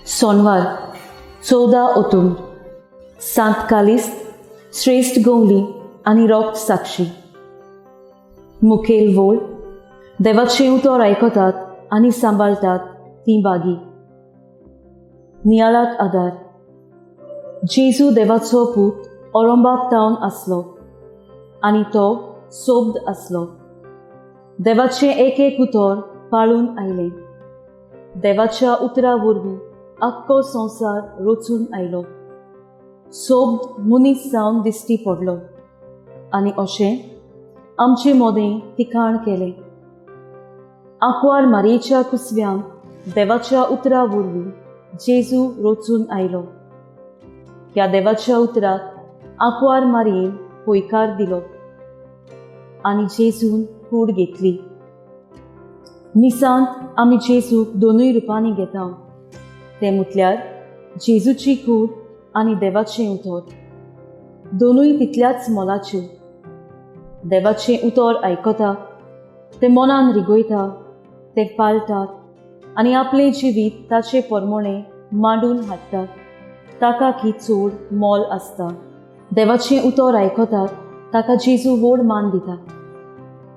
Sonwar 14 October सांत कालिस्त, श्रेष्ठ गवली आनी रोक्त साक्षी. मुखेल वोळ देवाचें उतर आयकतात आनी सांबाळटात ती बागी. नियाळाक आदार. जेजू देवाचो पूत अळंबाक तावन आसलो आनी तो सोबद आसलो. देवाचें एक एक उतर पाळून आयलें. देवाच्या उतरा वरवीं आख्खो संवसार रचून आयलो. सोबद मनीस जावन दिश्टी पडलो आनी अशें आमचें मोदें तिकाण केलें. आंकवार मारयेच्या कुसव्यांत देवाच्या उतरा वरवीं जेजू रचून आयलो. ह्या देवाच्या उतराक आंकवार मारयेन होयकार दिलो आनी जेजून कूड घेतली. मिसांत आमी जेजूक दोनूय रुपांनी घेता, ते म्हटल्यार जेजूची कूड आनी देवाचें उतर. दोनूय तितल्याच मोलाच्यो. देवाचें उतर आयकता, ते मनान रिगोयता, ते पाळटात आनी आपलें जिवीत ताचे प्रमाणें मांडून हाडटात. ताका की चड मोल आसता. देवाचें उतर आयकतात, ताका जेजू व्हड मान दिता.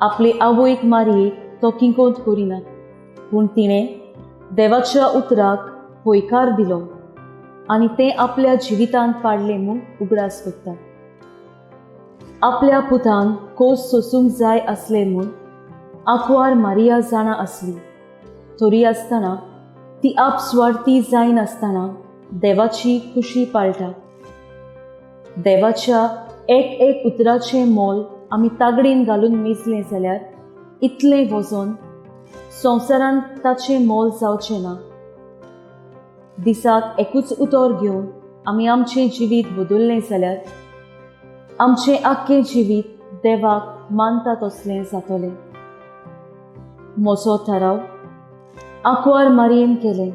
आपले आवयक मारयेक तो किंकोंत करिना, पूण तिणें देवाच्या उतराक होयकार दिलो आनी तें आपल्या जिवितांत पाडलें म्हूण उगडास करता. आपल्या पुतान खोस सोसूंक जाय आसलें म्हूण आंकवार मारिया जाणा आसली, तरी आसतना ती आपस्वार्थी जायनासतना देवाची खुशी पाळटा. देवाच्या एक एक उतराचें मोल आमी तागडीन घालून मेजलें जाल्यार इतलें वजन संवसारांत ताचें मोल जावचें ना. दिसाक एकूच उतर घेवन आमी आमचें जिवीत बदललें जाल्यार आमचें आख्खें जिवीत देवाक मानता तसलें जातलें. म्हजो थाराव आंकवार मारयेन केलें,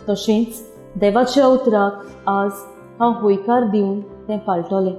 तशेंच देवाच्या उतराक आज हांव होयकार दिवन तें पाळटलें.